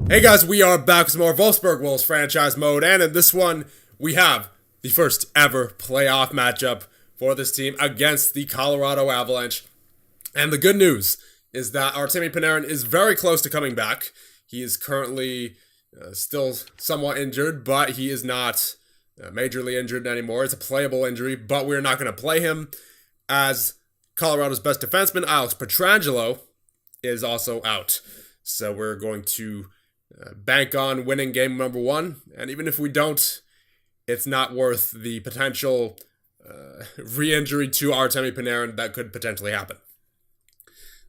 Hey guys, we are back with some more Wolfsburg Wolves franchise mode, and in this one, we have the first ever playoff matchup for this team against the Colorado Avalanche. And the good news is that Artemi Panarin is very close to coming back. He is currently still somewhat injured, but he is not majorly injured anymore. It's a playable injury, but we're not going to play him, as Colorado's best defenseman, Alex Pietrangelo, is also out. So we're going to bank on winning game number one, and even if we don't, it's not worth the potential re-injury to Artemi Panarin that could potentially happen.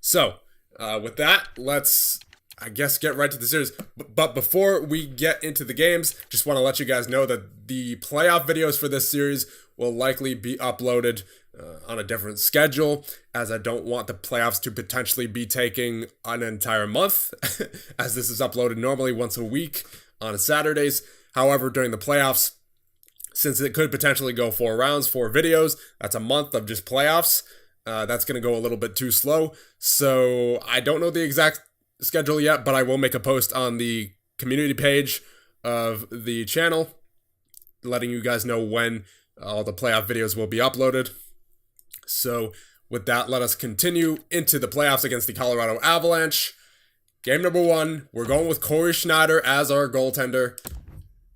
So, with that, let's, I guess, get right to the series. But before we get into the games, just want to let you guys know that the playoff videos for this series will likely be uploaded on a different schedule, as I don't want the playoffs to potentially be taking an entire month, as this is uploaded normally once a week on Saturdays. However, during the playoffs, since it could potentially go 4 rounds, 4 videos, that's a month of just playoffs. That's going to go a little bit too slow. So I don't know the exact schedule yet, but I will make a post on the community page of the channel, letting you guys know when all the playoff videos will be uploaded. So with that, let us continue into the playoffs against the Colorado Avalanche. Game number 1, we're going with Cory Schneider as our goaltender.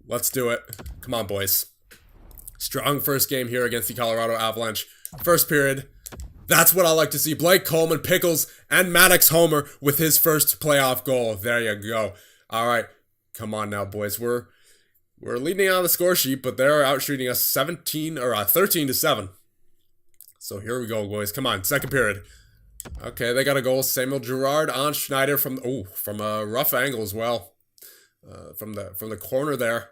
Let's do it. Come on, boys. Strong first game here against the Colorado Avalanche. First period. That's what I like to see. Blake Coleman, Pickles, and Maddox Homer with his first playoff goal. There you go. All right. Come on now, boys. We're leading on the score sheet, but they're out shooting us 13-7. So here we go, boys. Come on, second period. Okay, they got a goal. Samuel Girard on Schneider from a rough angle as well, from the corner there.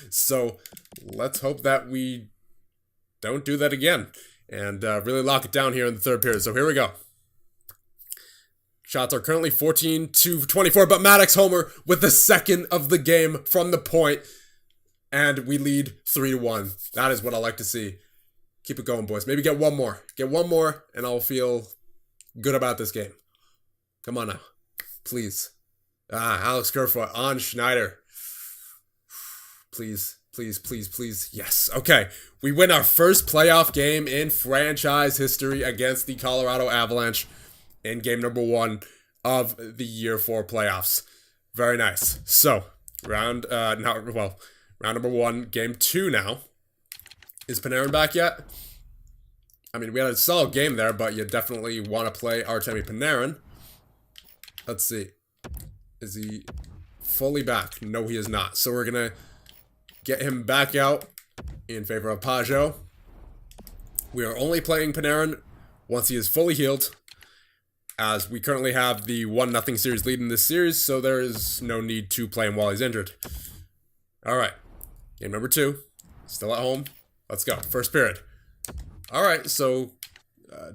So let's hope that we don't do that again and really lock it down here in the third period. So here we go. Shots are currently 14-24, but Maddox Homer with the second of the game from the point, and we lead 3-1. That is what I like to see. Keep it going, boys. Maybe get one more. Get one more, and I'll feel good about this game. Come on now. Please. Alex Kerfoot on Schneider. Please, please, please, please. Yes. Okay. We win our first playoff game in franchise history against the Colorado Avalanche in game number 1 of the year 4 playoffs. Very nice. So, round number 1, game 2 now. Is Panarin back yet? I mean, we had a solid game there, but you definitely want to play Artemi Panarin. Let's see. Is he fully back? No, he is not. So we're going to get him back out in favor of Pajot. We are only playing Panarin once he is fully healed, as we currently have the 1-0 series lead in this series, so there is no need to play him while he's injured. All right. Game number 2. Still at home. Let's go. First period. All right, so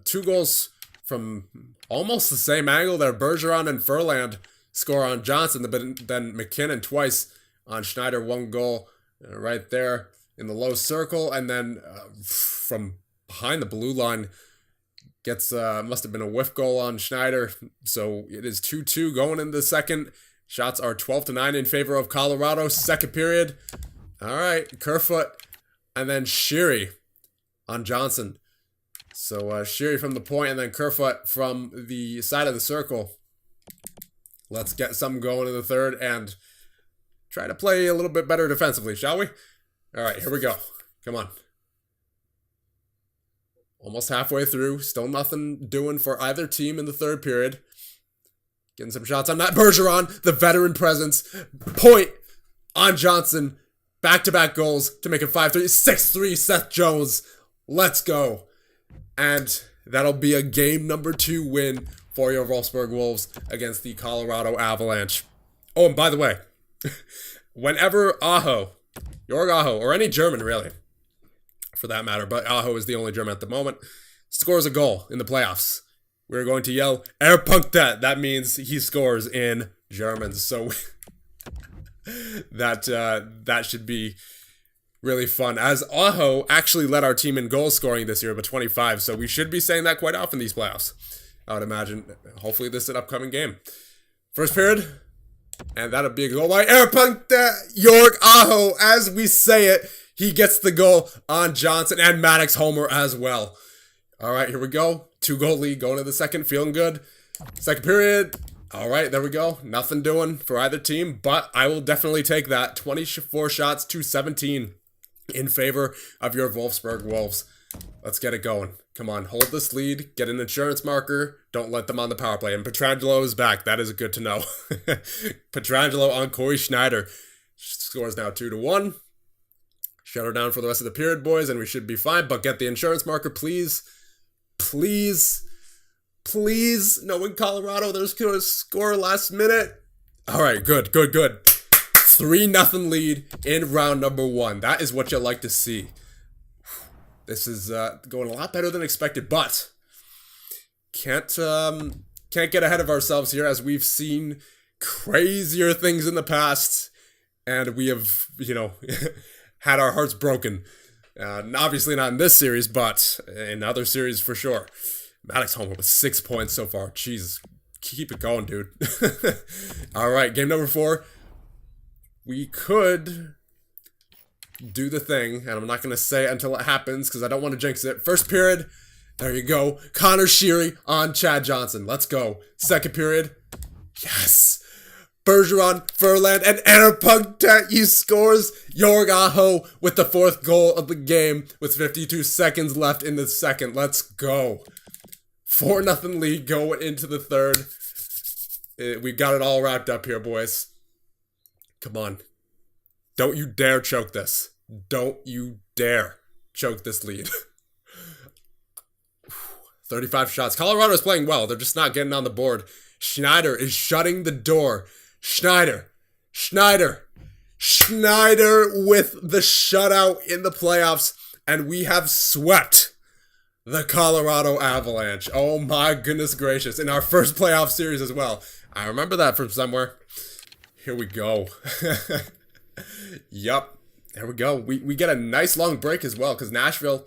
2 goals from almost the same angle there. Bergeron and Furland score on Johnson, but then McKinnon twice on Schneider. 1 goal right there in the low circle, and then from behind the blue line gets must have been a whiff goal on Schneider. So it is 2-2 going into the second. Shots are 12-9 in favor of Colorado. Second period. All right, Kerfoot. And then Sheary on Johnson. So Sheary from the point, and then Kerfoot from the side of the circle. Let's get something going in the third and try to play a little bit better defensively, shall we? All right, here we go. Come on. Almost halfway through. Still nothing doing for either team in the third period. Getting some shots on that. Bergeron, the veteran presence. Point on Johnson. Back-to-back goals to make it 5-3. 6-3, Seth Jones. Let's go. And that'll be a game number 2 win for your Wolfsburg Wolves against the Colorado Avalanche. Oh, and by the way, whenever Jörg Aho, or any German really, for that matter, but Aho is the only German at the moment, scores a goal in the playoffs, we're going to yell, Er punktet. That means he scores in German. So that should be really fun, as Aho actually led our team in goal scoring this year with 25, so we should be saying that quite often these playoffs, I would imagine. Hopefully this is an upcoming game. First period, And that'll be a goal by York Aho. As we say it, he gets the goal on Johnson and Maddox homer as well. All right, here we go. 2-goal lead going to the second. Feeling good. Second period. All right, there we go. Nothing doing for either team, but I will definitely take that. 24 shots to 17 in favor of your Wolfsburg Wolves. Let's get it going. Come on, hold this lead. Get an insurance marker. Don't let them on the power play. And Pietrangelo is back. That is good to know. Pietrangelo on Corey Schneider. Scores now 2-1. Shut her down for the rest of the period, boys, and we should be fine. But get the insurance marker, please. Please. Please. No, in Colorado, there's going to score last minute. All right, good. 3-0 lead in round number 1. That is what you like to see. This is going a lot better than expected, but can't get ahead of ourselves here, as we've seen crazier things in the past, and we have, had our hearts broken. Obviously not in this series, but in other series for sure. Maddox homer with 6 points so far. Jesus, keep it going, dude. All right, game number 4. We could do the thing, and I'm not going to say it until it happens because I don't want to jinx it. First period, there you go. Connor Sheary on Chad Johnson. Let's go. Second period, yes. Bergeron, Furland, and Erpungtatu scores. Jorg Aho with the 4th goal of the game with 52 seconds left in the second. Let's go. 4-0 lead going into the third. We got it all wrapped up here, boys. Come on. Don't you dare choke this. Don't you dare choke this lead. 35 shots. Colorado is playing well. They're just not getting on the board. Schneider is shutting the door. Schneider with the shutout in the playoffs. And we have swept the Colorado Avalanche. Oh my goodness gracious. In our first playoff series as well. I remember that from somewhere. Here we go. Yup. There we go. We get a nice long break as well, because Nashville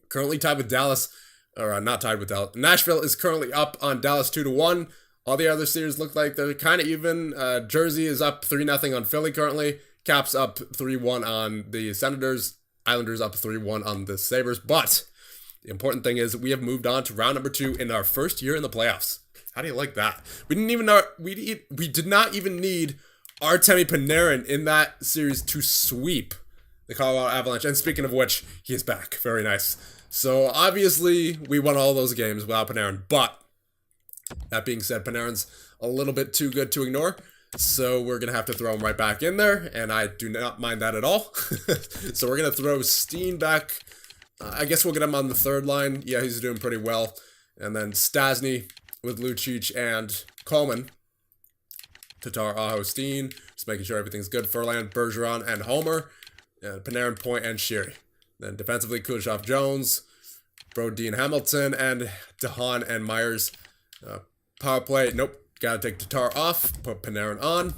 currently tied with Dallas. Or not tied with Dallas. Nashville is currently up on Dallas 2-1. All the other series look like they're kind of even. Jersey is up 3-0 on Philly currently. Caps up 3-1 on the Senators. Islanders up 3-1 on the Sabres. But the important thing is we have moved on to round number 2 in our first year in the playoffs. How do you like that? We did not even need Artemi Panarin in that series to sweep the Colorado Avalanche. And speaking of which, he is back. Very nice. So obviously we won all those games without Panarin. But that being said, Panarin's a little bit too good to ignore. So we're going to have to throw him right back in there. And I do not mind that at all. So we're going to throw Steen back. I guess we'll get him on the third line. Yeah, he's doing pretty well. And then Stasny with Lucic and Coleman. Tatar, Aho, Steen. Just making sure everything's good. Furland, Bergeron, and Homer. And Panarin, Point, and Sheary. Then defensively, Kulishov, Jones. Brodin, Hamilton, and DeHaan and Myers. Power play. Nope. Got to take Tatar off. Put Panarin on.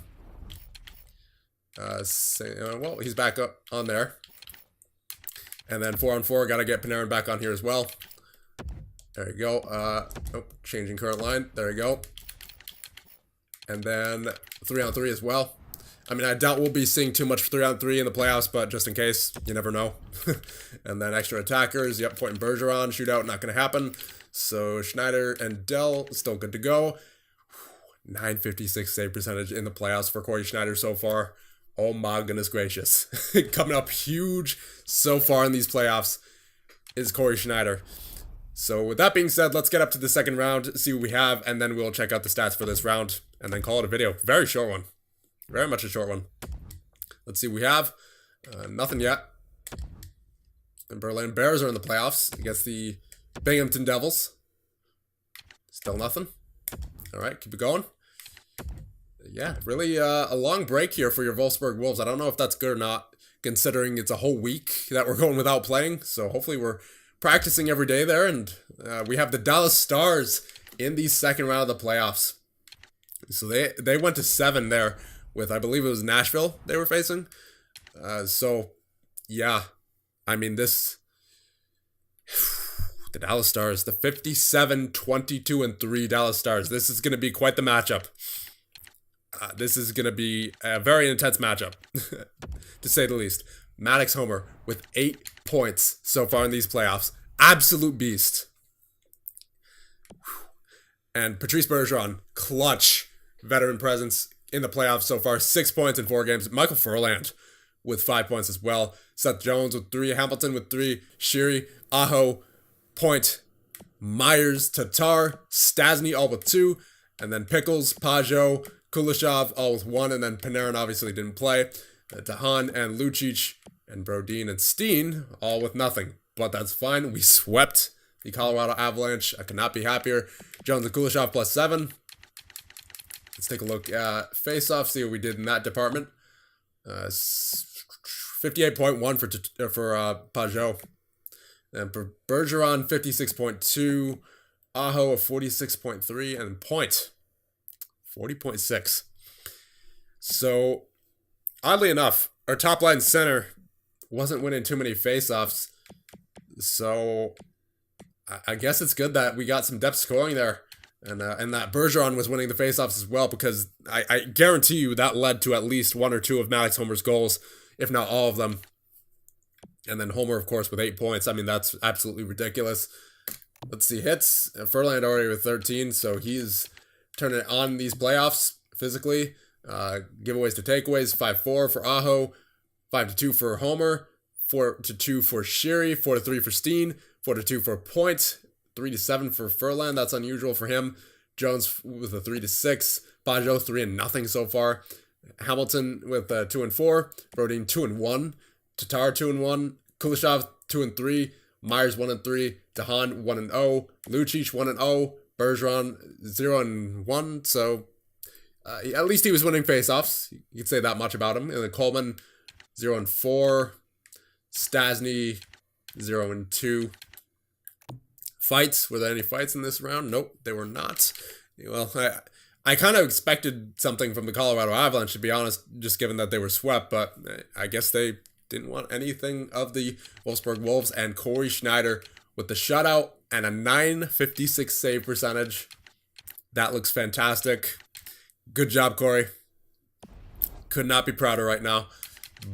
Well, he's back up on there. And then 4-on-4. Got to get Panarin back on here as well. There you go. Changing current line. There you go. And then 3-on-3 as well. I mean, I doubt we'll be seeing too much 3-on-3 in the playoffs, but just in case, you never know. And then extra attackers. Yep, Point and Bergeron. Shootout, not going to happen. So Schneider and Dell still good to go. 956 save percentage in the playoffs for Corey Schneider so far. Oh my goodness gracious. Coming up huge so far in these playoffs is Corey Schneider. So with that being said, let's get up to the second round, see what we have, and then we'll check out the stats for this round, and then call it a video. Very short one. Very much a short one. Let's see what we have. Nothing yet. The Berlin Bears are in the playoffs against the Binghamton Devils. Still nothing. All right, keep it going. Yeah, really a long break here for your Wolfsburg Wolves. I don't know if that's good or not, considering it's a whole week that we're going without playing. So hopefully we're practicing every day there. And we have the Dallas Stars in the second round of the playoffs. So they went to 7 there with, I believe it was Nashville they were facing. So, yeah. I mean, the Dallas Stars, the 57-22-3 Dallas Stars. This is going to be quite the matchup. This is going to be a very intense matchup, to say the least. Maddox Homer with 8 points so far in these playoffs. Absolute beast. And Patrice Bergeron, clutch veteran presence in the playoffs so far. 6 points in 4 games. Michael Furland with 5 points as well. Seth Jones with 3. Hamilton with 3. Shiri, Aho, point. Myers, Tatar, Stasny all with 2. And then Pickles, Pajot, Kuleshov all with 1. And then Panarin obviously didn't play. Dahan and Lucic and Brodin and Steen all with nothing. But that's fine. We swept the Colorado Avalanche. I could not be happier. Jones and Kuleshov plus 7. Let's take a look at face-off, see what we did in that department. 58.1 for Pajot. And for Bergeron, 56.2. Aho, a 46.3. And point, 40.6. So, oddly enough, our top-line center wasn't winning too many face-offs. So, I guess it's good that we got some depth scoring there. And that Bergeron was winning the faceoffs as well, because I guarantee you that led to at least 1 or 2 of Maddox Homer's goals, if not all of them. And then Homer, of course, with 8 points. I mean, that's absolutely ridiculous. Let's see, hits. Furland already with 13, so he's turning it on these playoffs physically. Giveaways to takeaways, 5-4 for Aho, 5-2 for Homer, 4-2 for Shiri, 4-3 for Steen, 4-2 for Point, 3-7 for Furland. That's unusual for him. Jones with a 3-6. Pajot 3-0 so far. Hamilton with 2-4. Brodin 2-1. Tatar 2-1. Kuleshov 2-3. Myers 1-3. Dahan 1-0. Lucic 1-0. Bergeron 0-1. So at least he was winning faceoffs. You could say that much about him. And then Coleman 0-4. Stasny 0-2. Fights. Were there any fights in this round? Nope, they were not. Well, I kind of expected something from the Colorado Avalanche, to be honest, just given that they were swept, but I guess they didn't want anything of the Wolfsburg Wolves. And Corey Schneider with the shutout and a .956 save percentage. That looks fantastic. Good job, Corey. Could not be prouder right now.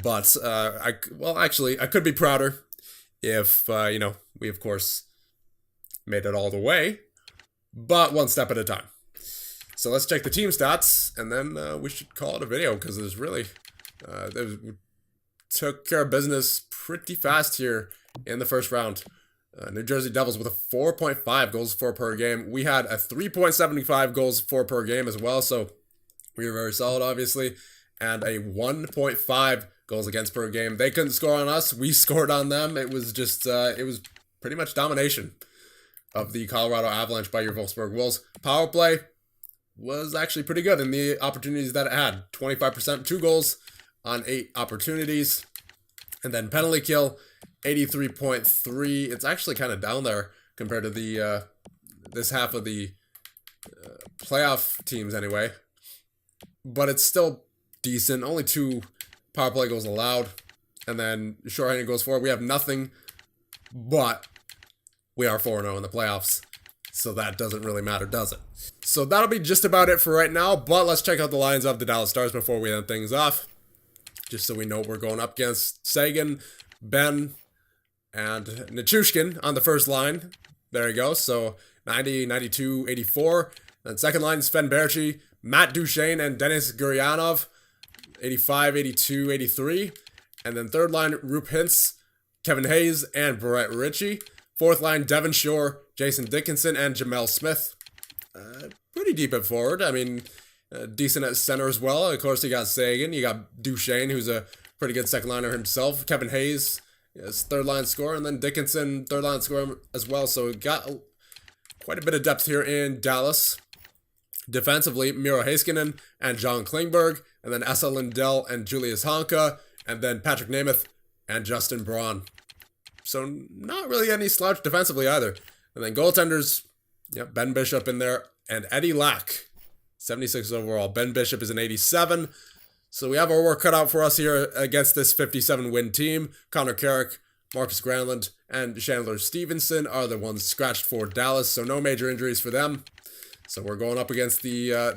But, I could be prouder if, we, of course, made it all the way, but one step at a time. So let's check the team stats, and then we should call it a video, because there's really, we took care of business pretty fast here in the first round. New Jersey Devils with a 4.5 goals for per game. We had a 3.75 goals for per game as well, so we were very solid, obviously, and a 1.5 goals against per game. They couldn't score on us. We scored on them. It was just, it was pretty much domination of the Colorado Avalanche by your Wolfsburg Wolves. Power play was actually pretty good in the opportunities that it had. 25%, 2 goals on 8 opportunities. And then penalty kill, 83.3. It's actually kind of down there compared to the this half of the playoff teams anyway. But it's still decent. Only 2 power play goals allowed. And then shorthanded goals for. We have nothing, but we are 4-0 in the playoffs, so that doesn't really matter, does it? So that'll be just about it for right now, but let's check out the lines of the Dallas Stars before we end things off, just so we know we're going up against Sagan, Ben, and Nichushkin on the first line. There you go, so 90, 92, 84. And second line, Sven Berchi, Matt Duchene, and Denis Guryanov, 85, 82, 83. And then third line, Rupe Hintz, Kevin Hayes, and Brett Ritchie. Fourth line, Devon Shore, Jason Dickinson, and Jamel Smith. Pretty deep at forward. I mean, decent at center as well. Of course, you got Sagan. You got Duchene, who's a pretty good second liner himself. Kevin Hayes is third line scorer. And then Dickinson, third line scorer as well. So we got quite a bit of depth here in Dallas. Defensively, Miro Heiskanen and John Klingberg. And then Esa Lindell and Julius Honka. And then Patrick Nemeth and Justin Braun. So not really any slouch defensively either. And then goaltenders, yep, Ben Bishop in there, and Eddie Lack, 76 overall. Ben Bishop is an 87. So we have our work cut out for us here against this 57-win team. Connor Carrick, Marcus Granlund, and Chandler Stevenson are the ones scratched for Dallas, so no major injuries for them. So we're going up against the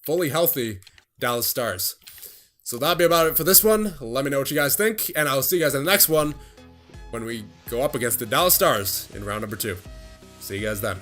fully healthy Dallas Stars. So that'll be about it for this one. Let me know what you guys think, and I'll see you guys in the next one when we go up against the Dallas Stars in round number 2. See you guys then.